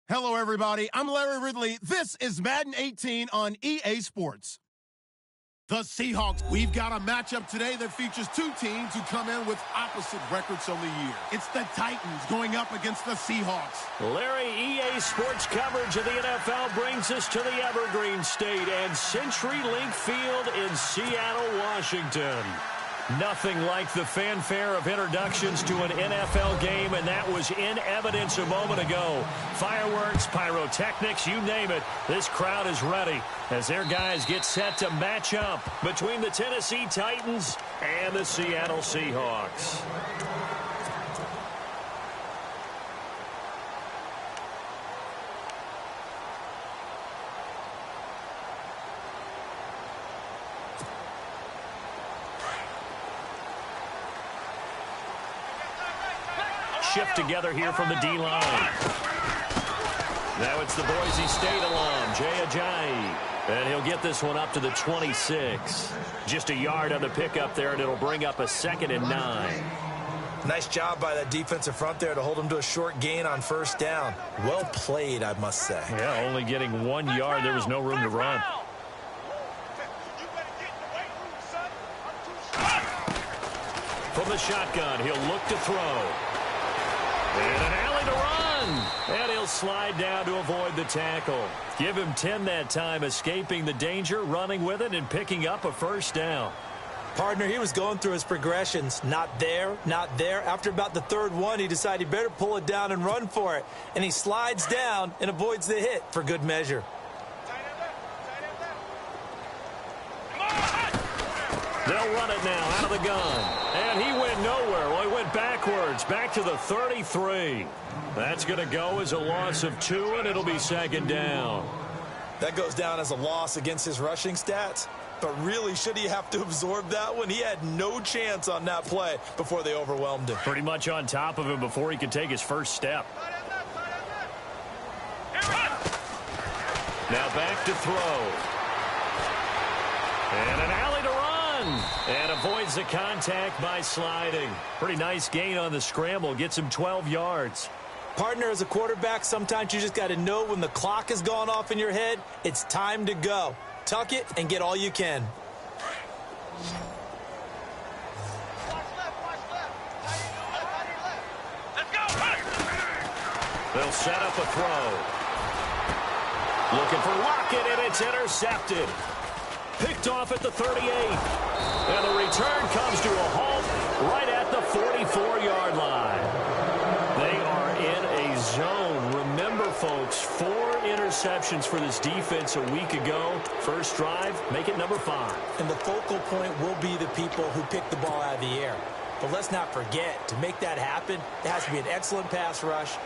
Hello, everybody. I'm Larry Ridley. This is Madden 18 on EA Sports. The Seahawks. We've got a matchup today that features two teams who come in with opposite records on the year. It's the Titans going up against the Seahawks. Larry, EA Sports coverage of the NFL brings us to the Evergreen State and CenturyLink Field in Seattle, Washington. Nothing like the fanfare of introductions to an NFL game, and that was in evidence a moment ago. Fireworks, pyrotechnics, you name it. This crowd is ready as their guys get set to match up between the Tennessee Titans and the Seattle Seahawks. Shift together here from the D-line. Now it's the Boise State alum, Jay Ajayi. And he'll get this one up to the 26. Just a yard on the pickup there, and it'll bring up a 2nd and 9. Nice job by that defensive front there to hold him to a short gain on first down. Well played, I must say. Yeah, only getting 1 yard. There was no room to run. From the shotgun, he'll look to throw. And an alley to run. And he'll slide down to avoid the tackle. Give him 10 that time, escaping the danger, running with it, and picking up a first down. Partner, he was going through his progressions. Not there, not there. After about the third one, he decided he better pull it down and run for it. And he slides down and avoids the hit for good measure. They'll run it now out of the gun. And he went nowhere. Well, he went backwards, back to the 33. That's going to go as a loss of 2, and it'll be 2nd down. That goes down as a loss against his rushing stats. But really, should he have to absorb that one? He had no chance on that play before they overwhelmed him. Pretty much on top of him before he could take his first step. Now back to throw. And an alley to run. And avoids the contact by sliding. Pretty nice gain on the scramble. Gets him 12 yards. Partner, as a quarterback, sometimes you just got to know when the clock has gone off in your head, it's time to go. Tuck it and get all you can. They'll set up a throw. Looking for Lockett, and it's intercepted. Picked off at the 38. And the return comes to a halt right at the 44-yard line. They are in a zone. Remember, folks, 4 interceptions for this defense a week ago. First drive, make it number 5. And the focal point will be the people who pick the ball out of the air. But let's not forget, to make that happen, there has to be an excellent pass rush,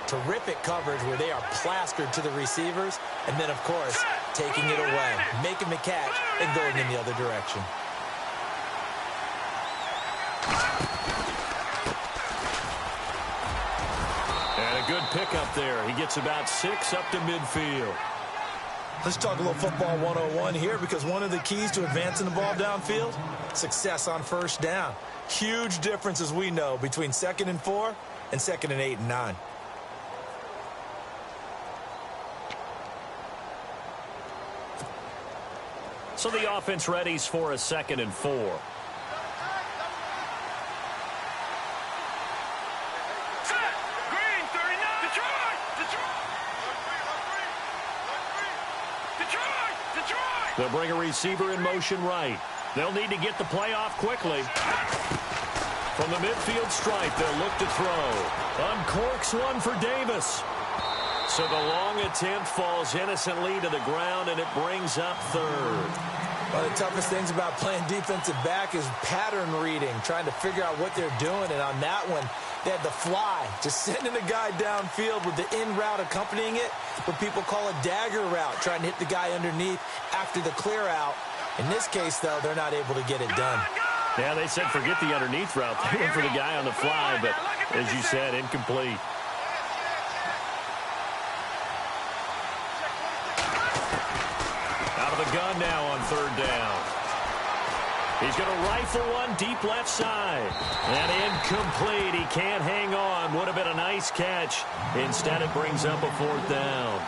terrific coverage where they are plastered to the receivers, and then, of course, taking it away, making the catch, and going in the other direction. And a good pickup there. He gets about 6 up to midfield. Let's talk a little football 101 here, because one of the keys to advancing the ball downfield, success on first down. Huge difference, as we know, between 2nd and 4 and 2nd and 8 and 9. So the offense readies for a 2nd and 4. They'll bring a receiver in motion right. They'll need to get the play off quickly. From the midfield stripe, they'll look to throw. Uncorks one for Davis. So the long attempt falls innocently to the ground, and it brings up 3rd. One of the toughest things about playing defensive back is pattern reading, trying to figure out what they're doing. And on that one, they had the fly, just sending a guy downfield with the in route accompanying it, what people call a dagger route, trying to hit the guy underneath after the clear out. In this case, though, they're not able to get it done. Yeah, they said forget the underneath route. They went for the guy on the fly, but as you said, incomplete. Out of the gun now on 3rd down. He's going to rifle one deep left side. And incomplete. He can't hang on. Would have been a nice catch. Instead, it brings up a 4th down.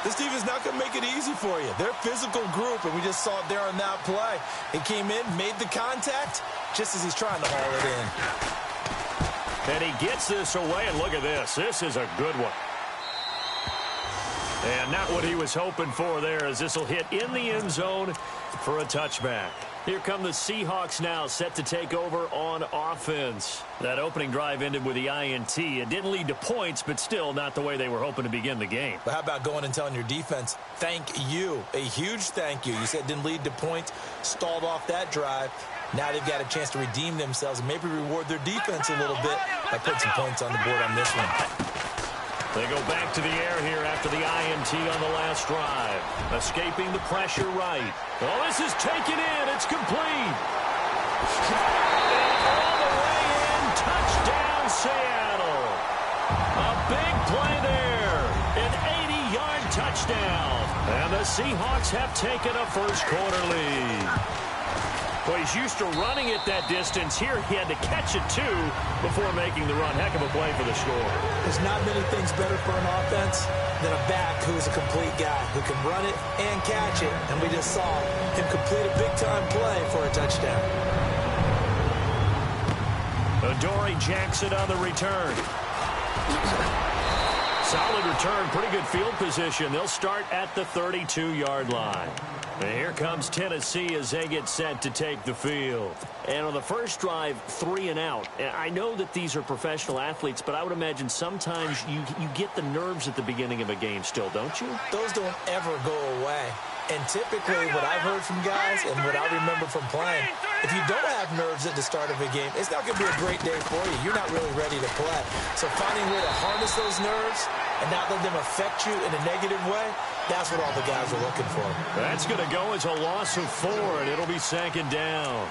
This defense not going to make it easy for you. They're a physical group, and we just saw it there on that play. He came in, made the contact, just as he's trying to haul it in. And he gets this away, and look at this. This is a good one. And not what he was hoping for there, as this will hit in the end zone for a touchback. Here come the Seahawks now, set to take over on offense. That opening drive ended with the INT. It didn't lead to points, but still not the way they were hoping to begin the game. But how about going and telling your defense, thank you, a huge thank you. You said it didn't lead to points, stalled off that drive. Now they've got a chance to redeem themselves and maybe reward their defense a little bit by putting some points on the board on this one. They go back to the air here after the INT on the last drive. Escaping the pressure right. Oh, this is taken in. It's complete. And all the way in. Touchdown, Seattle. A big play there. An 80-yard touchdown. And the Seahawks have taken a first-quarter lead. Well, he's used to running it that distance. Here he had to catch it, too, before making the run. Heck of a play for the score. There's not many things better for an offense than a back who's a complete guy, who can run it and catch it. And we just saw him complete a big-time play for a touchdown. Adoree Jackson on the return. Solid return, pretty good field position. They'll start at the 32-yard line. And here comes Tennessee as they get set to take the field. And on the first drive, 3 and out. And I know that these are professional athletes, but I would imagine sometimes you get the nerves at the beginning of a game still, don't you? Those don't ever go away. And typically what I've heard from guys and what I remember from playing, if you don't have nerves at the start of a game, it's not going to be a great day for you. You're not really ready to play. So finding a way to harness those nerves and not let them affect you in a negative way, that's what all the guys are looking for. That's going to go as a loss of 4, and it'll be 2nd down.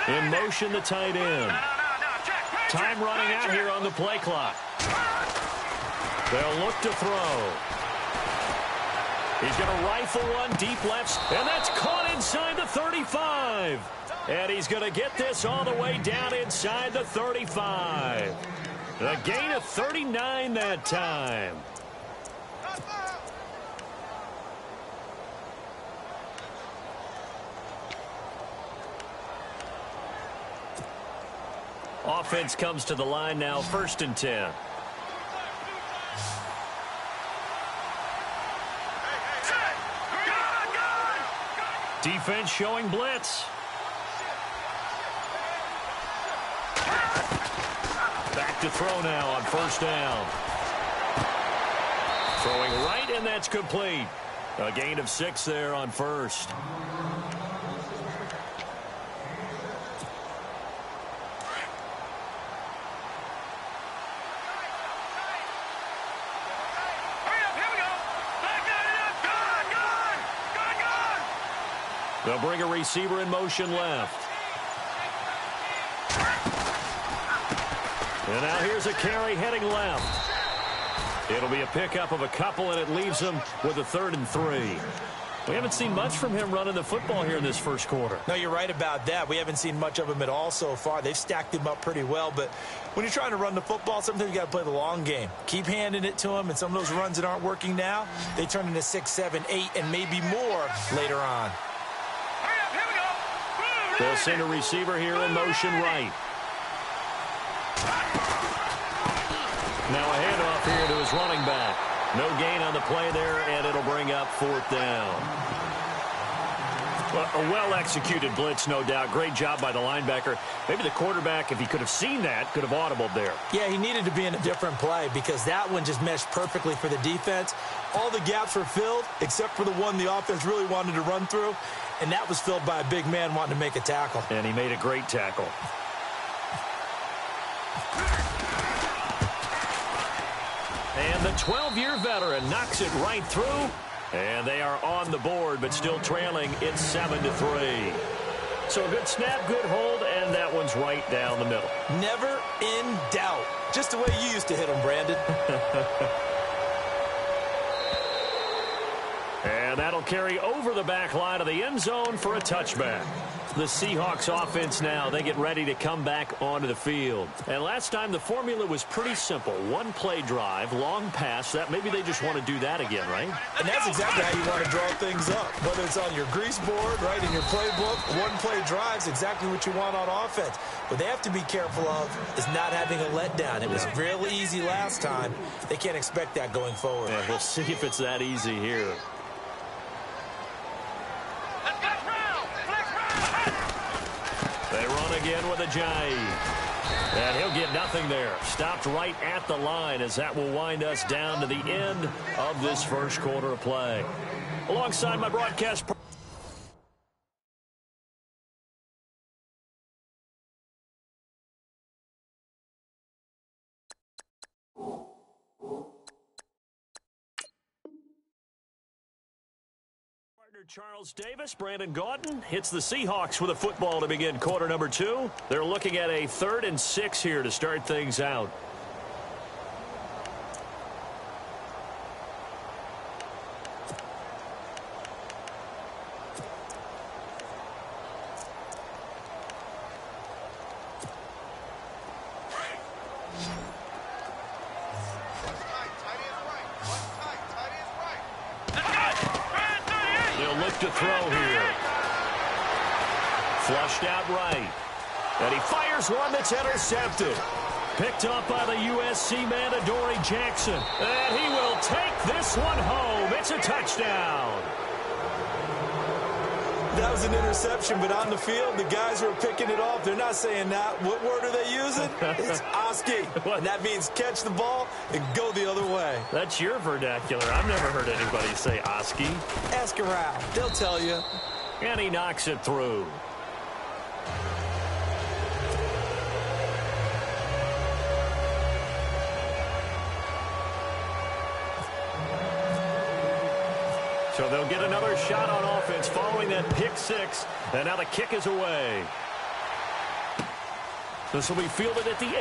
In motion, the tight end. Time running out here on the play clock. They'll look to throw. He's going to rifle one deep left, and that's caught inside the 35. And he's going to get this all the way down inside the 35. A gain of 39 that time. Offense comes to the line now, 1st and 10. Defense showing blitz. Back to throw now on 1st down. Throwing right, and that's complete. A gain of 6 there on 1st. They'll bring a receiver in motion left. And now here's a carry heading left. It'll be a pickup of a couple, and it leaves them with a 3rd and 3. We haven't seen much from him running the football here in this first quarter. No, you're right about that. We haven't seen much of him at all so far. They've stacked him up pretty well, but when you're trying to run the football, sometimes you got to play the long game. Keep handing it to him, and some of those runs that aren't working now, they turn into 6, 7, 8, and maybe more later on. They'll send a receiver here in motion right. Now a handoff here to his running back. No gain on the play there, and it'll bring up 4th down. Well, a well-executed blitz, no doubt. Great job by the linebacker. Maybe the quarterback, if he could have seen that, could have audibled there. Yeah, he needed to be in a different play because that one just meshed perfectly for the defense. All the gaps were filled except for the one the offense really wanted to run through, and that was filled by a big man wanting to make a tackle. And he made a great tackle. And the 12-year veteran knocks it right through. And they are on the board, but still trailing. It's 7-3. So a good snap, good hold, and that one's right down the middle. Never in doubt. Just the way you used to hit them, Brandon. And that'll carry over the back line of the end zone for a touchback. The Seahawks offense now, they get ready to come back onto the field. And last time the formula was pretty simple. One play drive, long pass. That maybe they just want to do that again, right? And that's exactly how you want to draw things up. Whether it's on your grease board, right, in your playbook, one play drive is exactly what you want on offense. What they have to be careful of is not having a letdown. It was real easy last time. They can't expect that going forward. Yeah, we'll see if it's that easy here. They run again with a jive. And he'll get nothing there. Stopped right at the line as that will wind us down to the end of this first quarter of play. Alongside my broadcast partner, Charles Davis, Brandon Gaudin hits the Seahawks with a football to begin quarter number 2. They're looking at a 3rd and 6 here to start things out. To throw here. Flushed out right. And he fires one that's intercepted. Picked up by the USC man, Adoree Jackson. And he will take this one home. It's a touchdown. That was an interception, but on the field, the guys who are picking it off, they're not saying that. What word are they using? It's Oski. And that means catch the ball and go the other way. That's your vernacular. I've never heard anybody say Oski. Ask around. They'll tell you. And he knocks it through. So they'll get another shot on offense following that pick 6. And now the kick is away. This will be fielded at the 8.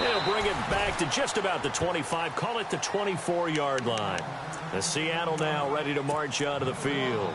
They'll bring it back to just about the 25. Call it the 24-yard line. The Seattle now ready to march out of the field.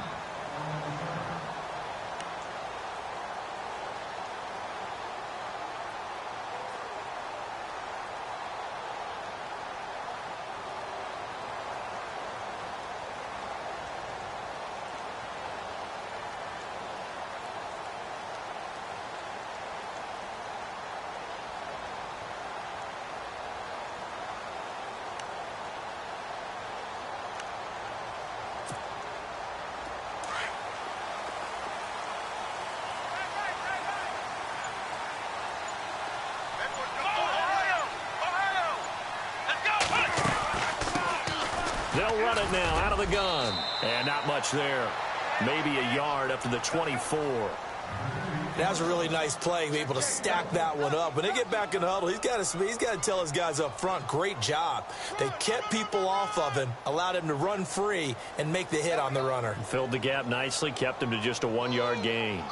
They'll run it now out of the gun. And not much there. Maybe a yard up to the 24. That was a really nice play, be able to stack that one up. When they get back in the huddle, he's got to tell his guys up front, great job. They kept people off of him, allowed him to run free and make the hit on the runner. Filled the gap nicely, kept him to just a 1-yard gain.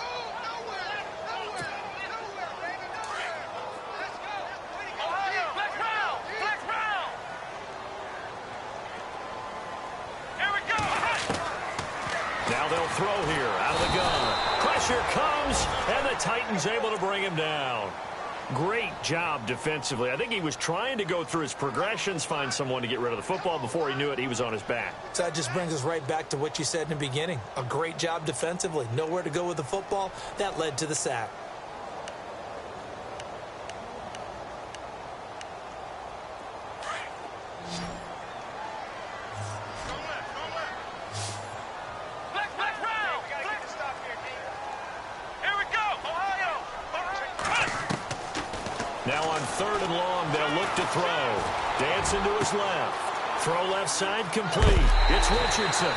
Now they'll throw here out of the gun. Pressure comes, and the Titans able to bring him down. Great job defensively. I think he was trying to go through his progressions, find someone to get rid of the football. Before he knew it, he was on his back. So that just brings us right back to what you said in the beginning. A great job defensively. Nowhere to go with the football. That led to the sack. Now on 3rd and long, they'll look to throw. Dancing to his left. Throw left side complete. It's Richardson.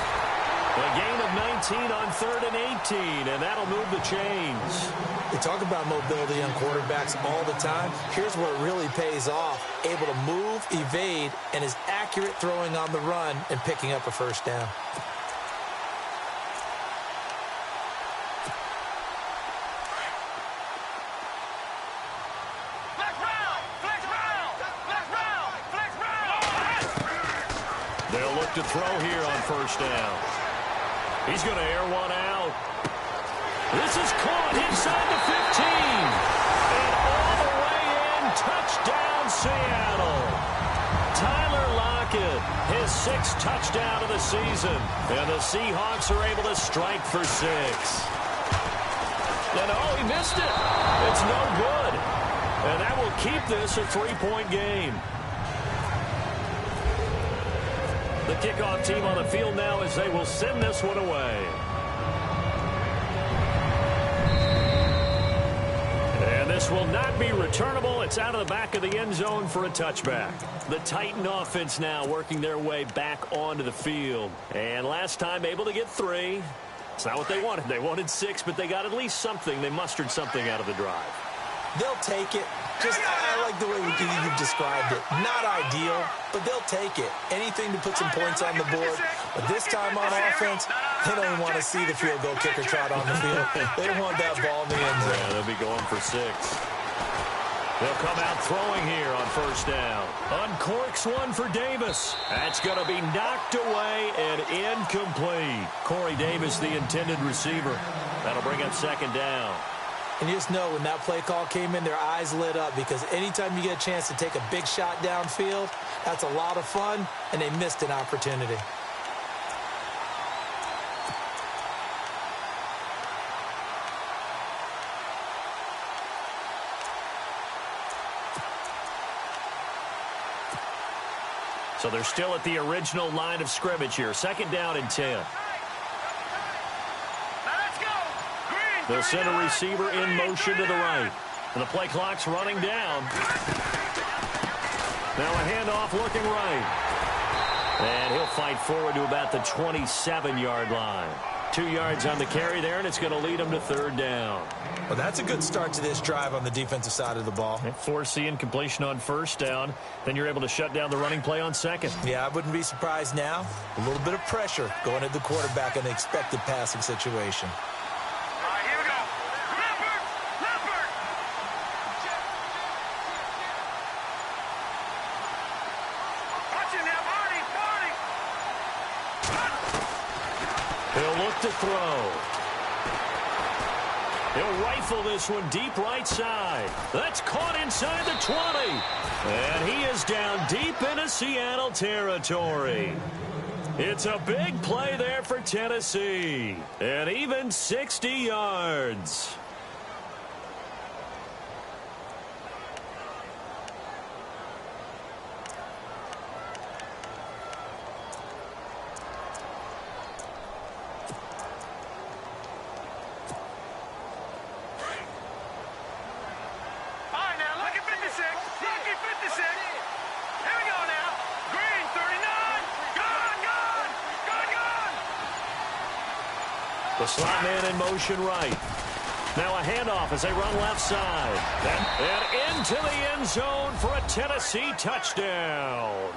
A gain of 19 on 3rd and 18, and that'll move the chains. We talk about mobility on quarterbacks all the time. Here's where it really pays off. Able to move, evade, and is accurate throwing on the run and picking up a first down. They'll look to throw here on first down. He's going to air one out. This is caught inside the 15. And all the way in, touchdown Seattle. Tyler Lockett, his 6th touchdown of the season. And the Seahawks are able to strike for 6. And oh, he missed it. It's no good. And that will keep this a 3-point game. The kickoff team on the field now as they will send this one away. And this will not be returnable. It's out of the back of the end zone for a touchback. The Titan offense now working their way back onto the field. And last time able to get 3. It's not what they wanted. They wanted 6, but they got at least something. They mustered something out of the drive. They'll take it. I like the way you've described it. Not ideal, but they'll take it. Anything to put some points on the board. But this time on offense, they don't even want to see the field goal kicker trot on the field. They don't want that ball in the end zone. Yeah, they'll be going for 6. They'll come out throwing here on first down. Uncorks one for Davis. That's going to be knocked away and incomplete. Corey Davis, the intended receiver. That'll bring up 2nd down. And you just know when that play call came in, their eyes lit up because anytime you get a chance to take a big shot downfield, that's a lot of fun, and they missed an opportunity. So they're still at the original line of scrimmage here. 2nd down and 10. The center receiver in motion to the right. And the play clock's running down. Now a handoff looking right. And he'll fight forward to about the 27-yard line. 2 yards on the carry there, and it's going to lead him to 3rd down. Well, that's a good start to this drive on the defensive side of the ball. Forcing completion on first down. Then you're able to shut down the running play on 2nd. Yeah, I wouldn't be surprised now. A little bit of pressure going at the quarterback in the expected passing situation. He'll look to throw. He'll rifle this one deep right side. That's caught inside the 20. And he is down deep into Seattle territory. It's a big play there for Tennessee. And even 60 yards. The slot man in motion right. Now a handoff as they run left side. And into the end zone for a Tennessee touchdown.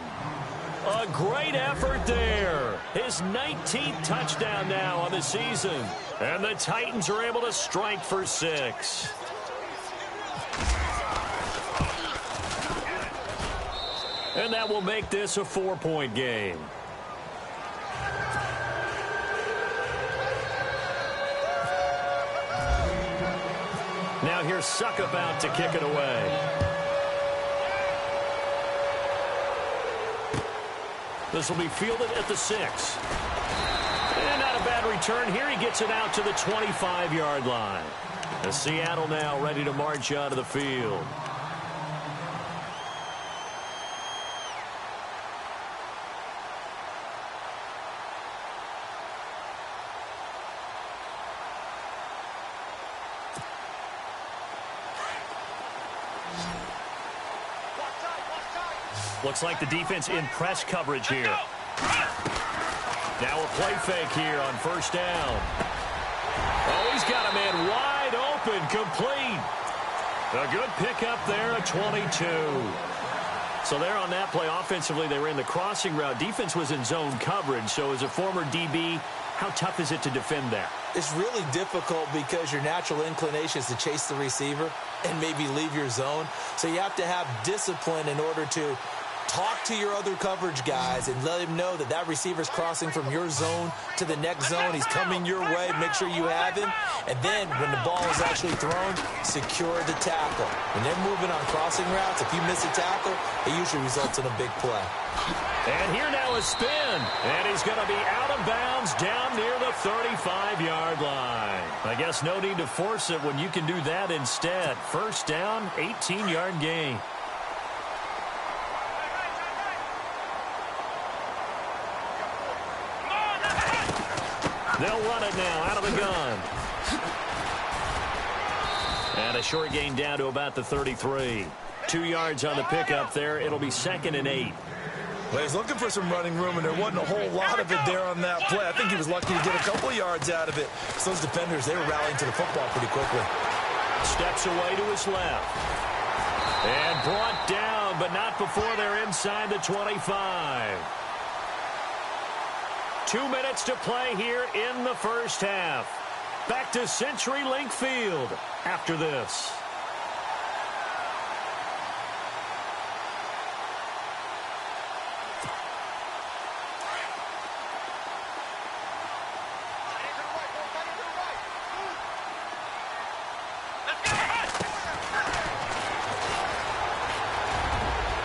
A great effort there. His 19th touchdown now on the season. And the Titans are able to strike for 6. And that will make this a 4-point game. Now here's Suckup out to kick it away. This will be fielded at the 6. And not a bad return here. He gets it out to the 25-yard line. As Seattle now ready to march out of the field. Looks like the defense in press coverage here. Now a play fake here on first down. Oh, he's got a man wide open, complete. A good pickup there, a 22. So there on that play, offensively, they ran the crossing route. Defense was in zone coverage, so as a former DB, how tough is it to defend that? It's really difficult because your natural inclination is to chase the receiver and maybe leave your zone. So you have to have discipline in order to talk to your other coverage guys and let him know that that receiver's crossing from your zone to the next zone. He's coming your way. Make sure you have him. And then when the ball is actually thrown, secure the tackle. When they're moving on crossing routes, if you miss a tackle, it usually results in a big play. And here now a spin. And he's going to be out of bounds down near the 35-yard line. I guess no need to force it when you can do that instead. First down, 18-yard gain. They'll run it now out of the gun. And a short gain down to about the 33. 2 yards on the pickup there. It'll be 2nd and 8. Well, he's looking for some running room, and there wasn't a whole lot of it there on that play. I think he was lucky to get a couple of yards out of it. So those defenders, they were rallying to the football pretty quickly. Steps away to his left. And brought down, but not before they're inside the 25. 2 minutes to play here in the first half. Back to CenturyLink Field after this.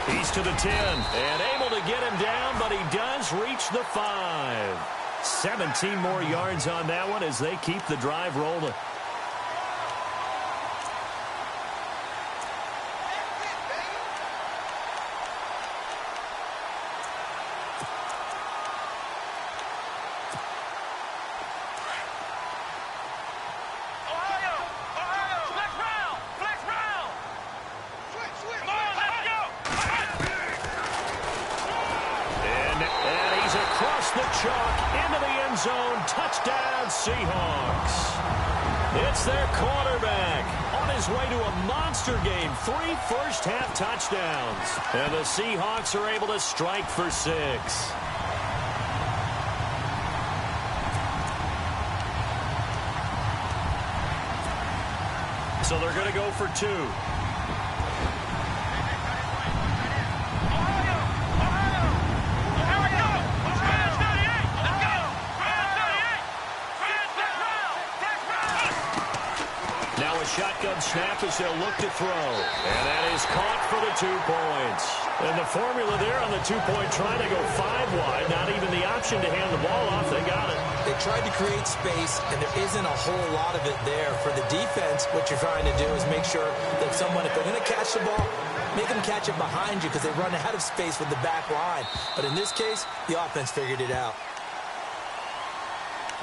He's to the 10 and able to get him down, but he does reach the 5. 17 more yards on that one as they keep the drive rolling. Touchdown, Seahawks. It's their quarterback on his way to a monster game. 3 first-half touchdowns. And the Seahawks are able to strike for 6. So they're going to go for 2. Shotgun snap as they'll look to throw. And that is caught for the 2 points. And the formula there on the 2-point try to go 5 wide. Not even the option to hand the ball off. They got it. They tried to create space, and there isn't a whole lot of it there. For the defense, what you're trying to do is make sure that someone, if they're going to catch the ball, make them catch it behind you because they run out of space with the back line. But in this case, the offense figured it out.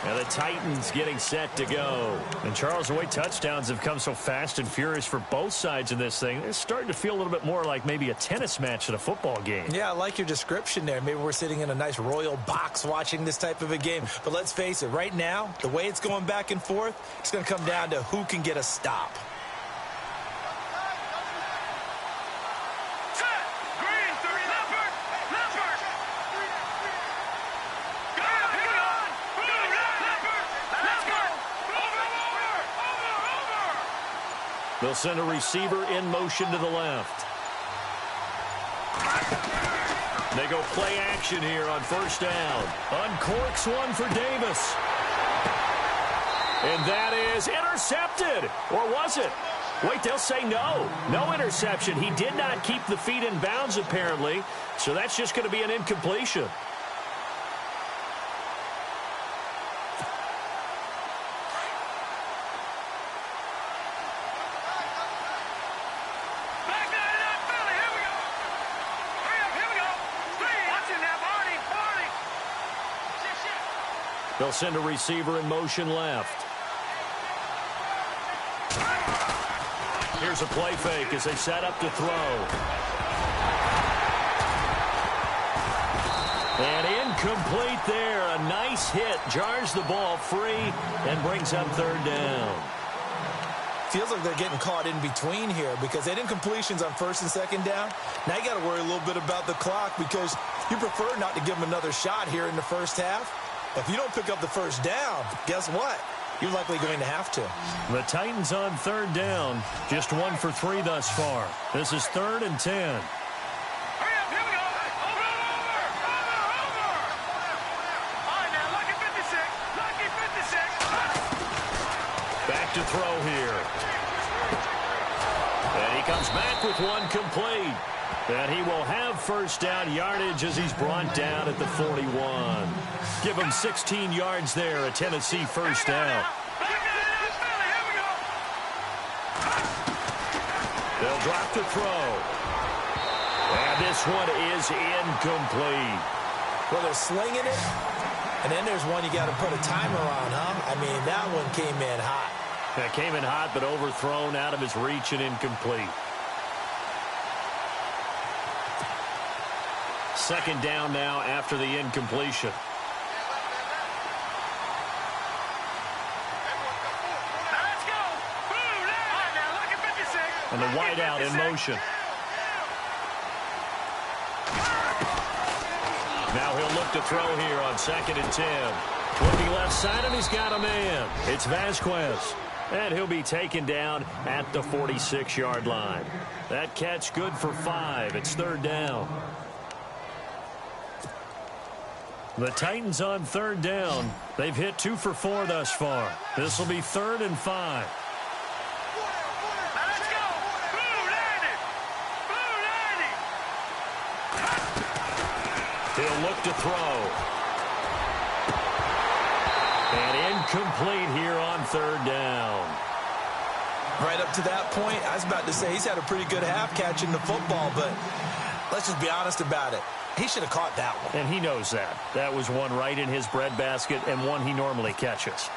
And the Titans getting set to go. And Charles, the way touchdowns have come so fast and furious for both sides of this thing, it's starting to feel a little bit more like maybe a tennis match at a football game. Yeah, I like your description there. Maybe we're sitting in a nice royal box watching this type of a game. But let's face it, right now, the way it's going back and forth, it's going to come down to who can get a stop. They'll send a receiver in motion to the left. They go play action here on first down. Uncorks one for Davis. And that is intercepted. Or was it? Wait, they'll say no. No interception. He did not keep the feet in bounds, apparently. So that's just going to be an incompletion. They'll send a receiver in motion left. Here's a play fake as they set up to throw. And incomplete there. A nice This hit jars the ball free and brings up third down. Feels like they're getting caught in between here because they didn't completions on first and second down. Now you got to worry a little bit about the clock because you prefer not to give them another shot here in the first half. If you don't pick up the first down, guess what? You're likely going to have to. The Titans on third down, just 1 for 3 thus far. This is 3rd and 10. Back to throw here. And he comes back with one complete. And he will have first down yardage as he's brought down at the 41. Give him 16 yards there, a Tennessee first down. They'll drop the throw. And this one is incomplete. Well, they're slinging it. And then there's one you got to put a timer on, huh? I mean, that one came in hot. That came in hot, but overthrown out of his reach and incomplete. Second down now after the incompletion. And the wideout in motion. Now he'll look to throw here on 2nd and 10. Looking left side, and he's got a man. It's Vasquez. And he'll be taken down at the 46-yard line. That catch good for 5. It's 3rd down. The Titans on 3rd down. They've hit 2 for 4 thus far. This will be 3rd and 5. Let's go. Blue 90. He'll look to throw. And incomplete here on 3rd down. Right up to that point, I was about to say he's had a pretty good half catching the football, but let's just be honest about it. He should have caught that one. And he knows that. That was one right in his breadbasket and one he normally catches.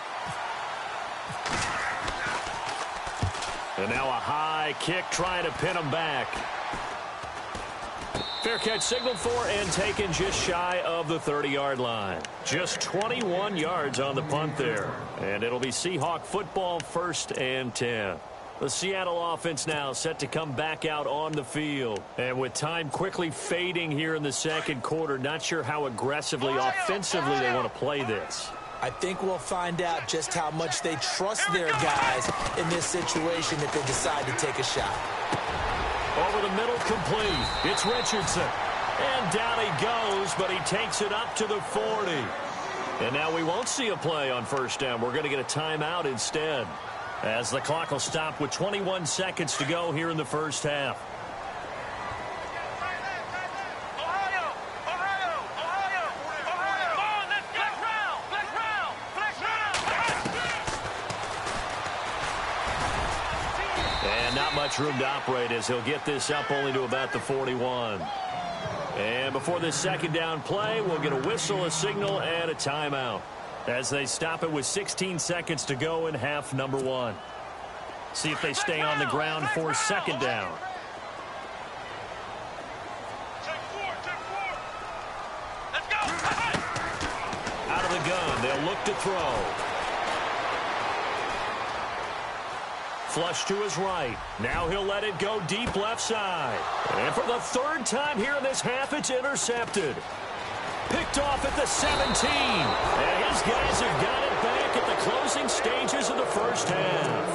And now a high kick trying to pin him back. Fair catch signaled for and taken just shy of the 30-yard line. Just 21 yards on the punt there. And it'll be Seahawk football, 1st and 10. The Seattle offense now set to come back out on the field. And with time quickly fading here in the second quarter, not sure how aggressively, offensively they want to play this. I think we'll find out just how much they trust their guys in this situation if they decide to take a shot. Over the middle, complete. It's Richardson. And down he goes, but he takes it up to the 40. And now we won't see a play on 1st down. We're going to get a timeout instead, as the clock will stop with 21 seconds to go here in the first half. And not much room to operate as he'll get this up only to about the 41. And before this second down play, we'll get a whistle, a signal, and a timeout as they stop it with 16 seconds to go in half number 1. See if they stay on the ground for 2nd down. Out of the gun, they'll look to throw. Flush to his right. Now he'll let it go deep left side. And for the 3rd time here in this half, it's intercepted. Picked off at the 17. And his guys have got it back at the closing stages of the first half.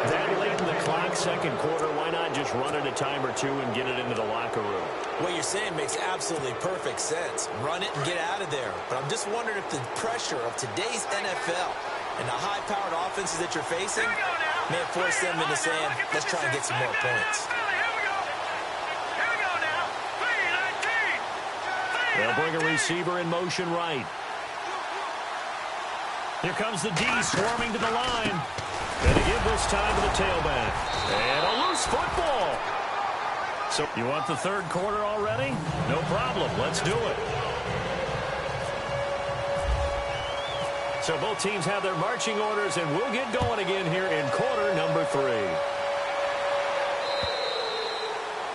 That late in the clock, second quarter, why not just run it a time or two and get it into the locker room? What you're saying makes absolutely perfect sense. Run it and get out of there. But I'm just wondering if the pressure of today's NFL and the high-powered offenses that you're facing may have forced them into saying, let's try and get some more points. They'll bring a receiver in motion right. Here comes the D swarming to the line. And to give this time to the tailback. And a loose football. So you want the 3rd quarter already? No problem. Let's do it. So both teams have their marching orders, and we'll get going again here in quarter number 3.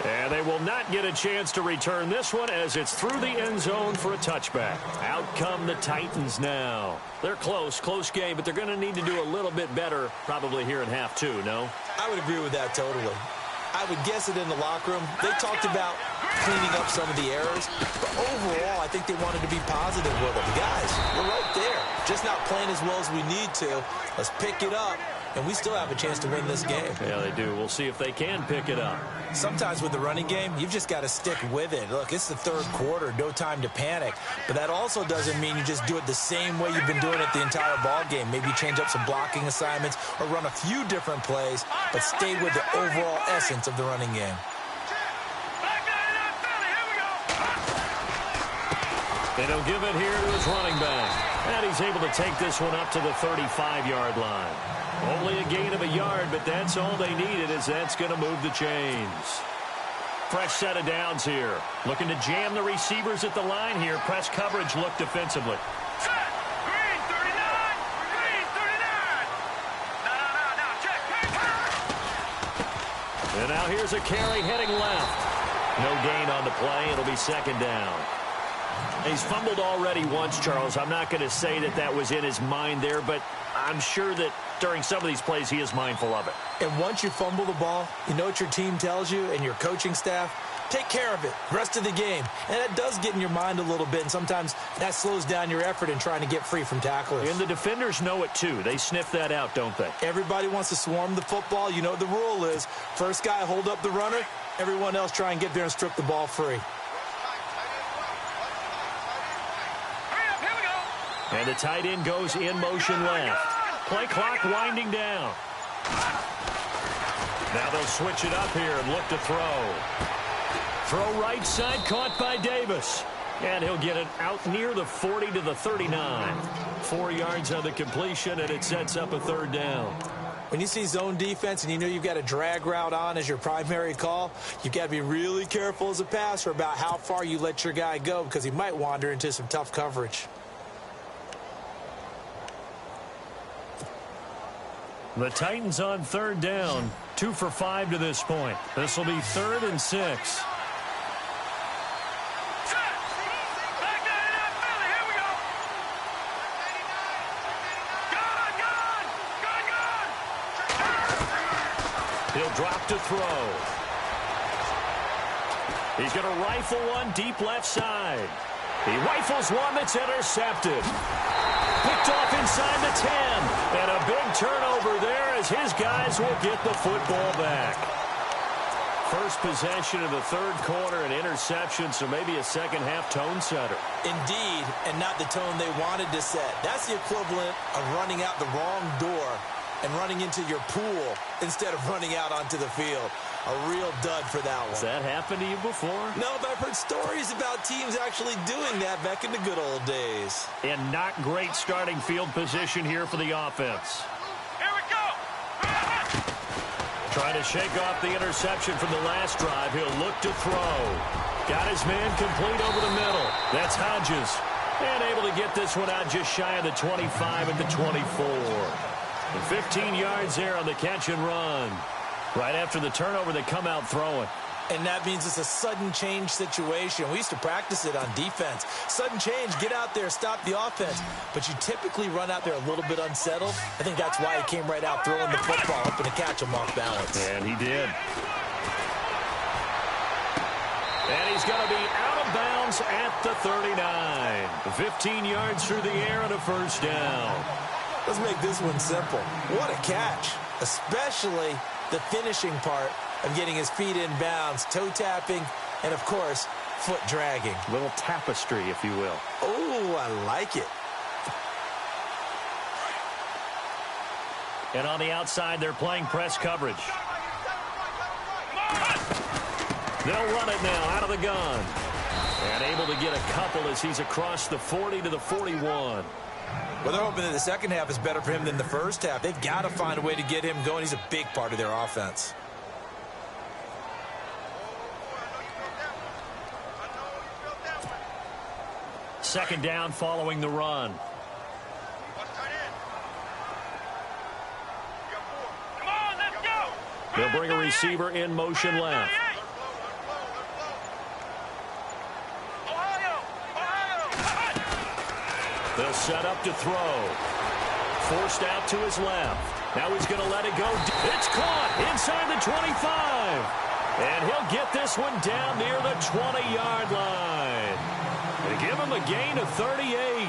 And they will not get a chance to return this one as it's through the end zone for a touchback. Out come the Titans now. They're close game, but they're going to need to do a little bit better probably here in half two, no? I would agree with that totally. I would guess it in the locker room. They talked about cleaning up some of the errors, but overall, I think they wanted to be positive with them. Guys, we're right there. Just not playing as well as we need to. Let's pick it up, and we still have a chance to win this game. Yeah, they do. We'll see if they can pick it up. Sometimes with the running game, you've just got to stick with it. Look, it's the third quarter, no time to panic. But that also doesn't mean you just do it the same way you've been doing it the entire ball game. Maybe change up some blocking assignments or run a few different plays, but stay with the overall essence of the running game. And he'll give it here to his running back. And he's able to take this one up to the 35-yard line. Only a gain of a yard, but that's all they needed, as that's going to move the chains. Fresh set of downs here. Looking to jam the receivers at the line here. Press coverage look defensively. Set. Green 39. Green 39. No, check. And now here's a carry heading left. No gain on the play. It'll be second down. He's fumbled already once, Charles. I'm not going to say that that was in his mind there, but I'm sure that during some of these plays he is mindful of it. And once you fumble the ball, you know what your team tells you and your coaching staff? Take care of it rest of the game. And that does get in your mind a little bit, and sometimes that slows down your effort in trying to get free from tacklers. And the defenders know it too. They sniff that out, don't they? Everybody wants to swarm the football. You know what the rule is. First guy hold up the runner. Everyone else try and get there and strip the ball free. And the tight end goes in motion left. Play clock winding down. Now they'll switch it up here and look to throw. Throw right side, caught by Davis. And he'll get it out near the 40 to the 39. 4 yards on the completion, and it sets up a third down. When you see zone defense and you know you've got a drag route on as your primary call, you've got to be really careful as a passer about how far you let your guy go, because he might wander into some tough coverage. The Titans on third down, 2 for 5 to this point. This will be 3rd and 6. He'll drop to throw. He's going to rifle one deep left side. He rifles one that's intercepted. Picked off inside the 10. And a big turnover there as his guys will get the football back. First possession of the third quarter, an interception, so maybe a second-half tone setter. Indeed, and not the tone they wanted to set. That's the equivalent of running out the wrong door and running into your pool instead of running out onto the field. A real dud for that one. Has that happened to you before? No, but I've heard stories about teams actually doing that back in the good old days. And not great starting field position here for the offense. Here we go. Trying to shake off the interception from the last drive. He'll look to throw. Got his man complete over the middle. That's Hodges. And able to get this one out just shy of the 25 at the 24. And 15 yards there on the catch and run. Right after the turnover, they come out throwing. And that means it's a sudden change situation. We used to practice it on defense. Sudden change, get out there, stop the offense. But you typically run out there a little bit unsettled. I think that's why he came right out throwing the football, hoping to catch him off balance. And he did. And he's going to be out of bounds at the 39. 15 yards through the air and a first down. Let's make this one simple. What a catch, especially the finishing part of getting his feet in bounds, toe tapping, and, of course, foot dragging. Little tapestry, if you will. Oh, I like it. And on the outside, they're playing press coverage. They'll run it now out of the gun. And able to get a couple as he's across the 40 to the 41. Well, they're hoping that the second half is better for him than the first half. They've got to find a way to get him going. He's a big part of their offense. Second down following the run. Come on, let's go. They'll bring a receiver in motion left. They'll set up to throw. Forced out to his left. Now he's going to let it go. It's caught inside the 25. And he'll get this one down near the 20-yard line. They give him a gain of 38.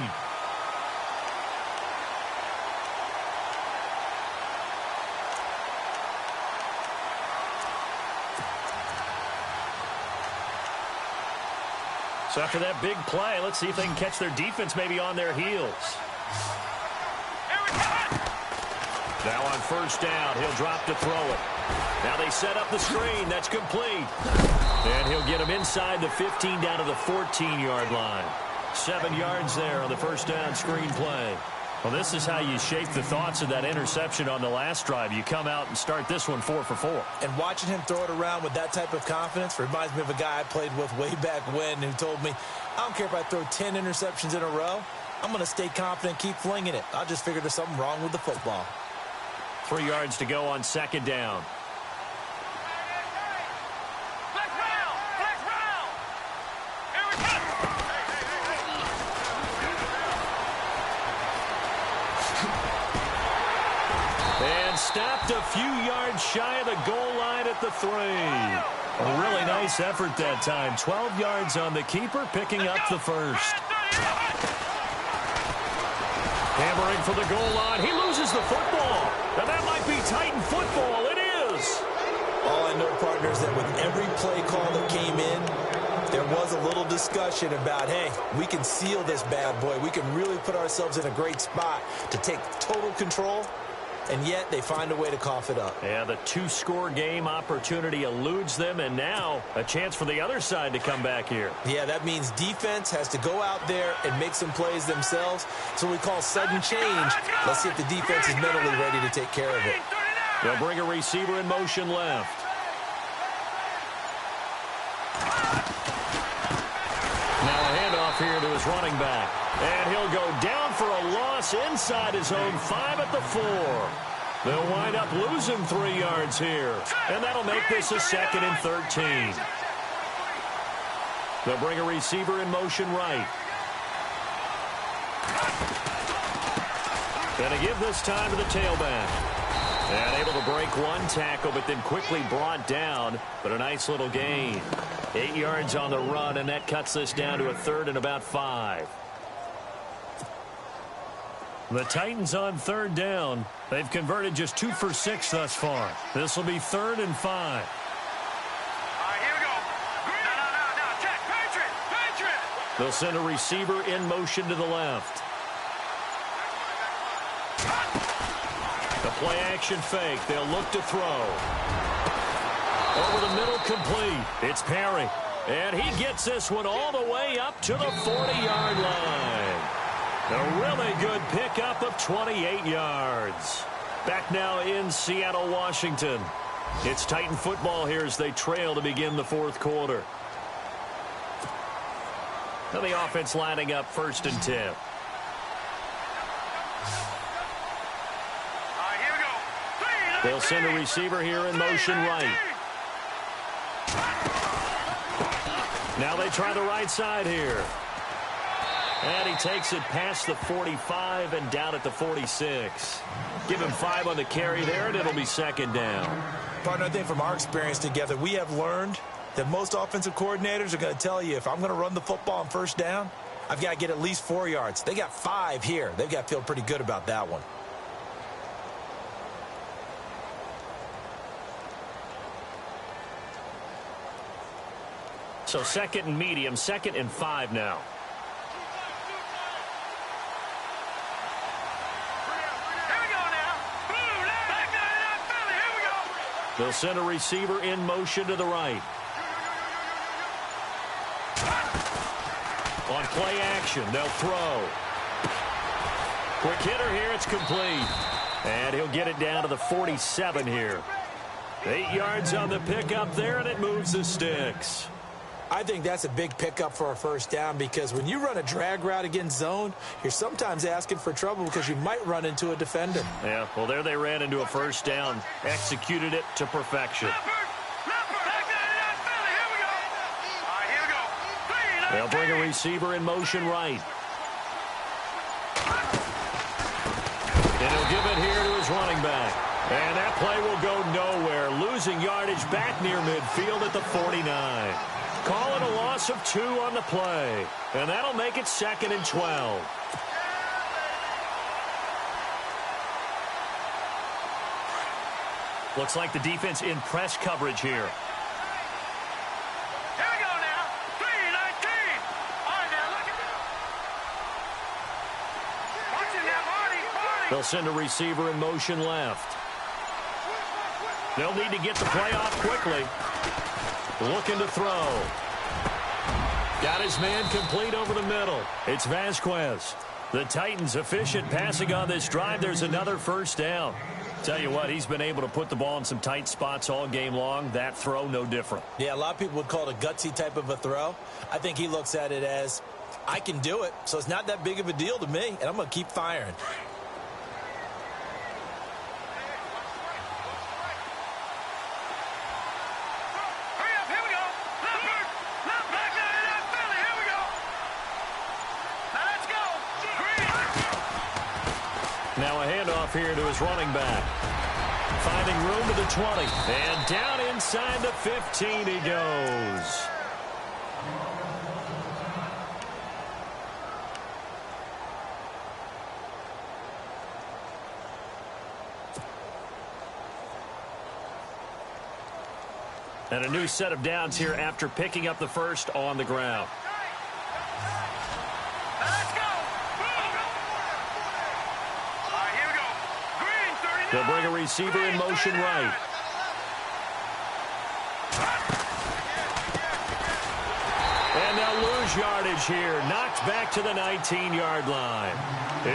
So after that big play, let's see if they can catch their defense maybe on their heels. Now on first down, he'll drop to throw it. Now they set up the screen. That's complete. And he'll get him inside the 15 down to the 14-yard line. 7 yards there on the first down screen play. Well, this is how you shape the thoughts of that interception on the last drive. You come out and start this one 4 for 4. And watching him throw it around with that type of confidence reminds me of a guy I played with way back when who told me, I don't care if I throw 10 interceptions in a row. I'm going to stay confident, keep flinging it. I just figured there's something wrong with the football. 3 yards to go on second down. And stopped a few yards shy of the goal line at the 3. A really nice effort that time. 12 yards on the keeper, picking up the first. Hammering for the goal line. He loses the football. And that might be Titan football. It is. All I know, partner, is that with every play call that came in, there was a little discussion about, hey, we can seal this bad boy. We can really put ourselves in a great spot to take total control. And yet they find a way to cough it up. Yeah, the 2-score game opportunity eludes them, and now a chance for the other side to come back here. Yeah, that means defense has to go out there and make some plays themselves. That's what we call sudden change. Let's see if the defense is mentally ready to take care of it. They'll bring a receiver in motion left. Now a handoff here to his running back. And he'll go down for a loss inside his own 5 at the 4. They'll wind up losing 3 yards here. And that'll make this a 2nd and 13. They'll bring a receiver in motion right. Gonna give this time to the tailback. And able to break one tackle, but then quickly brought down. But a nice little gain. 8 yards on the run, and that cuts this down to a 3rd and about 5. The Titans on 3rd down. They've converted just 2 for 6 thus far. This will be 3rd and 5. All right, here we go. No, check. Patriot. They'll send a receiver in motion to the left. The play action fake. They'll look to throw. Over the middle, complete. It's Perry. And he gets this one all the way up to the 40-yard line. A really good pickup of 28 yards. Back now in Seattle, Washington. It's Titan football here as they trail to begin the 4th quarter. Now the offense lining up 1st and 10. All right, here we go. They'll send a receiver here in motion right. Now they try the right side here. And he takes it past the 45 and down at the 46. Give him 5 on the carry there, and it'll be 2nd down. Partner, I think from our experience together, we have learned that most offensive coordinators are going to tell you, if I'm going to run the football on 1st down, I've got to get at least 4 yards. They got 5 here. They've got to feel pretty good about that one. So 2nd and medium, 2nd and 5 now. They'll send a receiver in motion to the right. On play action, they'll throw. Quick hitter here, it's complete. And he'll get it down to the 47 here. 8 yards on the pickup there, and it moves the sticks. I think that's a big pickup for a 1st down, because when you run a drag route against zone, you're sometimes asking for trouble because you might run into a defender. Yeah, well, there they ran into a 1st down, executed it to perfection. They'll bring a receiver in motion right. And he'll give it here to his running back. And that play will go nowhere, losing yardage back near midfield at the 49. Call it a loss of 2 on the play. And that'll make it 2nd and 12. Looks like the defense in press coverage here. Here we go now. 3-19. All right, now look at that. Watching that body. They'll send a receiver in motion left. They'll need to get the play off quickly. Looking to throw. Got his man complete over the middle. It's Vasquez. The Titans efficient passing on this drive. There's another first down. Tell you what, he's been able to put the ball in some tight spots all game long. That throw, no different. Yeah, a lot of people would call it a gutsy type of a throw. I think he looks at it as, I can do it, so it's not that big of a deal to me, and I'm going to keep firing. Hurry up, here we go. Left back there in that Philly. Here we go. Now let's go. Green. Now a handoff here to his running back. Finding room to the 20. And down inside the 15 he goes. And a new set of downs here after picking up the first on the ground. Now let's go. All right, here we go. Green, 39. They'll bring a receiver in motion right. And they'll lose yardage here. Knocked back to the 19-yard line.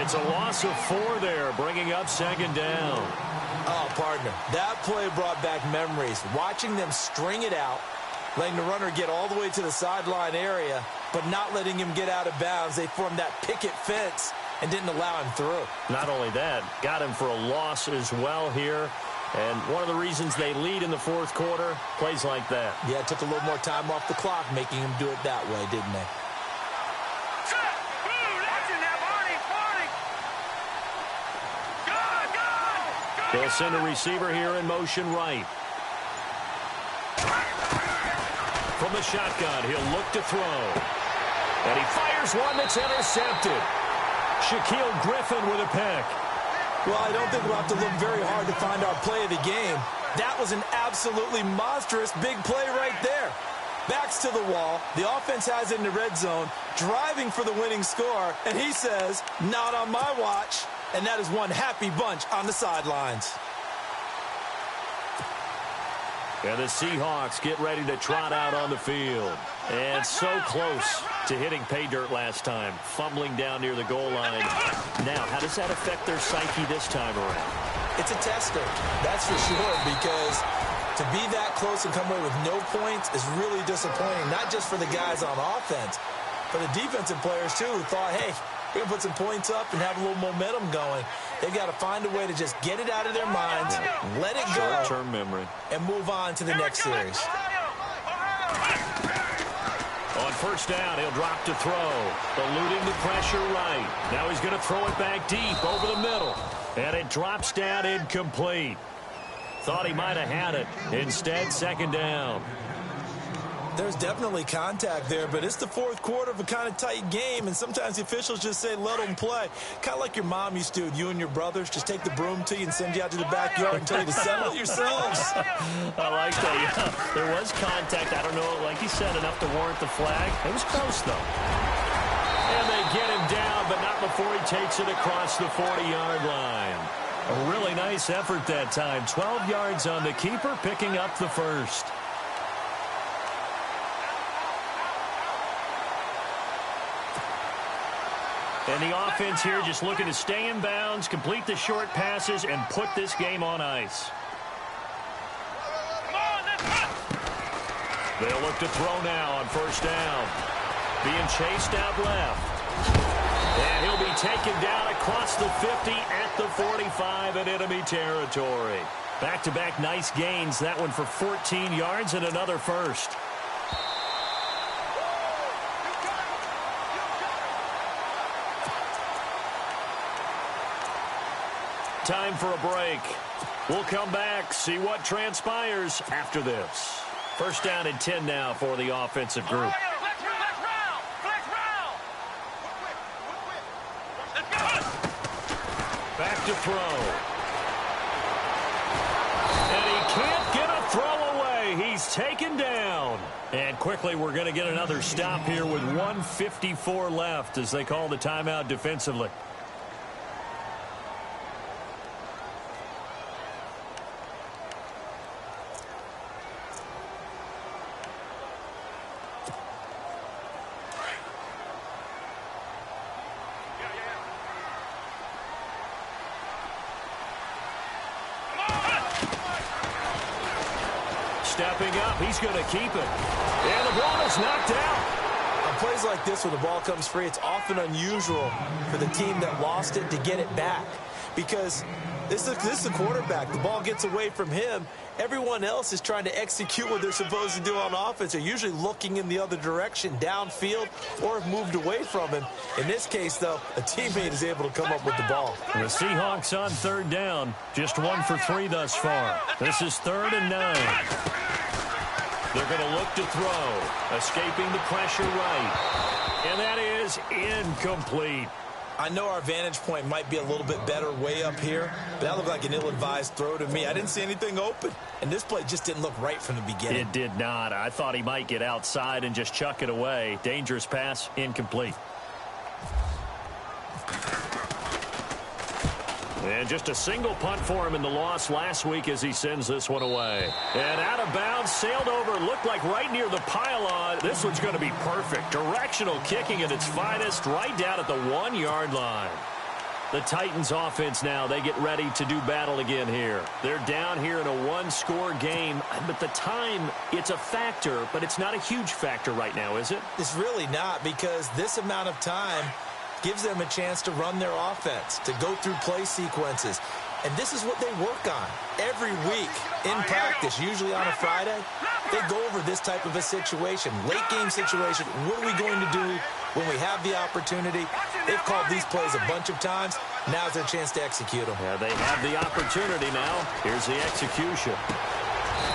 It's a loss of 4 there, bringing up 2nd down. Oh, partner, that play brought back memories. Watching them string it out, letting the runner get all the way to the sideline area, but not letting him get out of bounds. They formed that picket fence and didn't allow him through. Not only that, got him for a loss as well here. And one of the reasons they lead in the 4th quarter, plays like that. Yeah, it took a little more time off the clock, making him do it that way, didn't they? Watching that body. They'll send a receiver here in motion right. From the shotgun, he'll look to throw. And he fires one that's intercepted. Shaquille Griffin with a pick. Well, I don't think we'll have to look very hard to find our play of the game. That was an absolutely monstrous big play right there. Backs to the wall. The offense has it in the red zone, driving for the winning score. And he says, not on my watch. And that is one happy bunch on the sidelines. And the Seahawks get ready to trot out on the field. And so close to hitting pay dirt last time. Fumbling down near the goal line. Now, how does that affect their psyche this time around? It's a tester, that's for sure, because to be that close and come away with no points is really disappointing, not just for the guys on offense, for the defensive players, too, who thought, hey, we're going to put some points up and have a little momentum going. They've got to find a way to just get it out of their minds, let it go, short-term memory, and move on to the next series. On first down, he'll drop to throw. Eluding the pressure right. Now he's going to throw it back deep over the middle. And it drops down incomplete. Thought he might have had it. Instead, 2nd down. There's definitely contact there, but it's the 4th quarter of a kind of tight game, and sometimes the officials just say, let them play. Kind of like your mom used to with you and your brothers. Just take the broom to you and send you out to the backyard and tell you to settle it yourselves. I like that. Yeah, there was contact. I don't know, like you said, enough to warrant the flag. It was close, though. And they get him down, but not before he takes it across the 40-yard line. A really nice effort that time. 12 yards on the keeper, picking up the first. And the offense here just looking to stay in bounds, complete the short passes, and put this game on ice. They'll look to throw now on first down. Being chased out left. And he'll be taken down across the 50 at the 45 in enemy territory. Back-to-back nice gains. That one for 14 yards and another first. time for a break. We'll come back, see what transpires after this. First down and 10 now for the offensive group. Back to throw. And he can't get a throw away. He's taken down. And quickly we're going to get another stop here with 1:54 left as they call the timeout defensively. Stepping up, he's going to keep it. And the ball is knocked out. On plays like this where the ball comes free, it's often unusual for the team that lost it to get it back. Because this is the quarterback. The ball gets away from him. Everyone else is trying to execute what they're supposed to do on offense. They're usually looking in the other direction, downfield, or have moved away from him. In this case, though, a teammate is able to come up with the ball. The Seahawks on third down. Just 1 for 3 thus far. This is 3rd and 9. They're going to look to throw. Escaping the pressure right. And that is incomplete. I know our vantage point might be a little bit better way up here, but that looked like an ill-advised throw to me. I didn't see anything open, and this play just didn't look right from the beginning. It did not. I thought he might get outside and just chuck it away. Dangerous pass, incomplete. And just a single punt for him in the loss last week as he sends this one away. And out of bounds, sailed over, looked like right near the pylon. This one's going to be perfect. Directional kicking at its finest, right down at the 1-yard line. The Titans offense now, they get ready to do battle again here. They're down here in a 1-score game, but the time, it's a factor, but it's not a huge factor right now, is it? It's really not, because this amount of time gives them a chance to run their offense, to go through play sequences. And this is what they work on every week in practice, usually on a Friday. They go over this type of a situation, late game situation. What are we going to do when we have the opportunity? They've called these plays a bunch of times. Now's their chance to execute them. Yeah, they have the opportunity now. Here's the execution.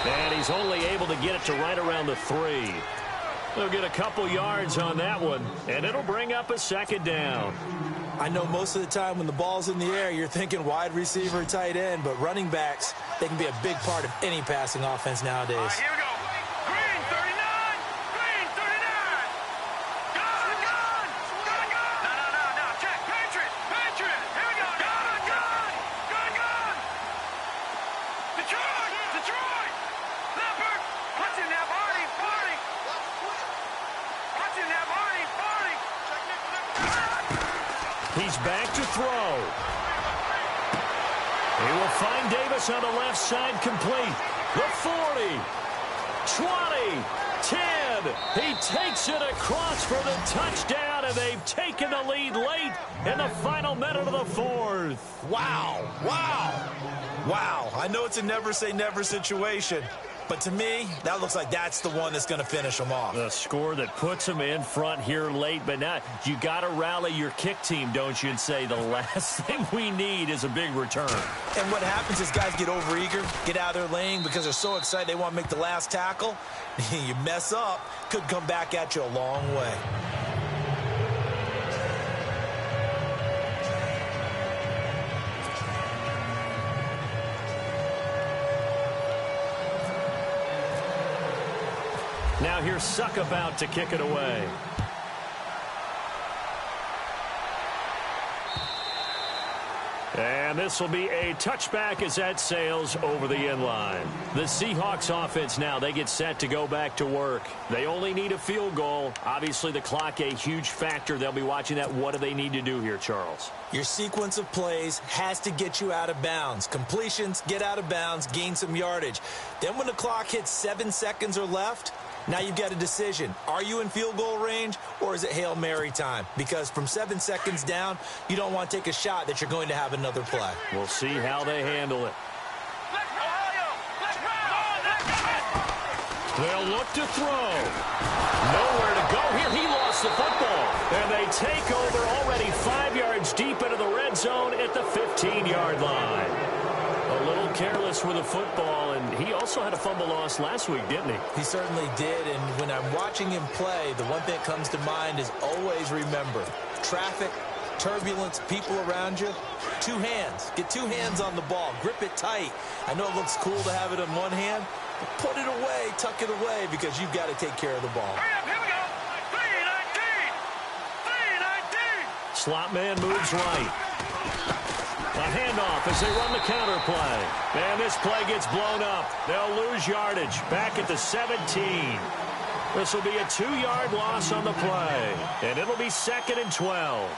And he's only able to get it to right around the 3. They'll get a couple yards on that one, and it'll bring up a 2nd down. I know most of the time when the ball's in the air, you're thinking wide receiver, tight end, but running backs, they can be a big part of any passing offense nowadays. Here we go. Green 39. Green 39. Gun. No. Check. Patriot. Here we go. Gun. Detroit. Leopard. What's in that party? What's in that party? He's back to throw. He will find Davis on the left side complete. The 40, 20, 10. He takes it across for the touchdown, and they've taken the lead late in the final minute of the 4th. Wow. I know it's a never say never situation, but to me, that looks like that's the one that's going to finish them off. The score that puts them in front here late, but now you got to rally your kick team, don't you, and say the last thing we need is a big return. And what happens is guys get overeager, get out of their lane because they're so excited they want to make the last tackle. You mess up, could come back at you a long way. Now here's Suck about to kick it away. And this will be a touchback as that sails over the end line. The Seahawks offense now, they get set to go back to work. They only need a field goal. Obviously, the clock a huge factor. They'll be watching that. What do they need to do here, Charles? Your sequence of plays has to get you out of bounds. Completions, get out of bounds, gain some yardage. Then when the clock hits 7 seconds or left, now you've got a decision. Are you in field goal range, or is it Hail Mary time? Because from 7 seconds down, you don't want to take a shot that you're going to have another play. We'll see how they handle it. They'll look to throw. Nowhere to go here. He lost the football. And they take over already 5 yards deep into the red zone at the 15-yard line. A little careless with the football, and he also had a fumble loss last week, didn't he? He certainly did, and when I'm watching him play, the one thing that comes to mind is always remember, traffic, turbulence, people around you, two hands. Get two hands on the ball. Grip it tight. I know it looks cool to have it in one hand, but put it away, tuck it away, because you've got to take care of the ball. Hurry up, here we go. 3-19. Slot man moves right. A handoff as they run the counter play. And this play gets blown up. They'll lose yardage back at the 17. This will be a 2-yard loss on the play. And it'll be 2nd and 12.